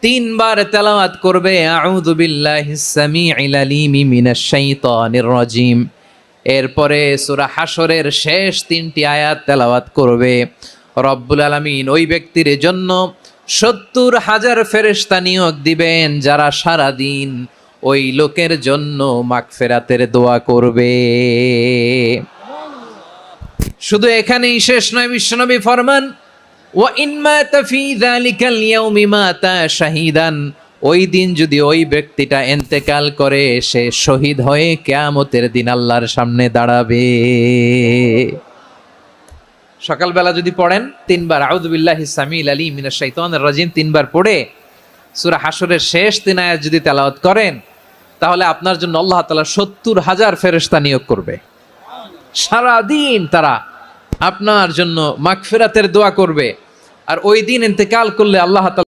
তিনবার তেলাওয়াত করবে আউযু বিল্লাহিস সামিউল আলিম মিনাশ শাইতানির রাজিম। এরপরে সূরা হাশরের শেষ 3টি আয়াত তেলাওয়াত করবে। রব্বুল আলামিন ওই ব্যক্তির জন্য 70,000 ফেরেশতা নিয়োগ দিবেন যারা সারা দিন ওই লোকের জন্য মাগফিরাতের দোয়া করবে। শুধু এখানেই শেষ নয়, বিশ্বনবী ফরমান ওয়া ইন মাতা ফি যালিকাল ইয়াউমি মাতা শাহিদান, ওই দিন যদি ওই ব্যক্তিটা ইন্তেকাল করে সে শহীদ হয়ে কিয়ামতের দিন আল্লাহর সামনে দাঁড়াবে। সকালবেলা যদি পড়েন 3 বার আউযু বিল্লাহিস সামিউল আলিম মিনাশ শাইতানির রাজিম 3 বার পড়ে সূরা হাশরের শেষ 3 আয়াত যদি তেলাওয়াত করেন, তাহলে আপনার জন্য আল্লাহ তাআলা 70,000 ফেরেশতা নিয়োগ করবে। সারা দিন তারা আপনার জন্য মাগফিরাতের দোয়া করবে। আর ওই দিন ইন্তেকাল করলে আল্লাহ তাআলা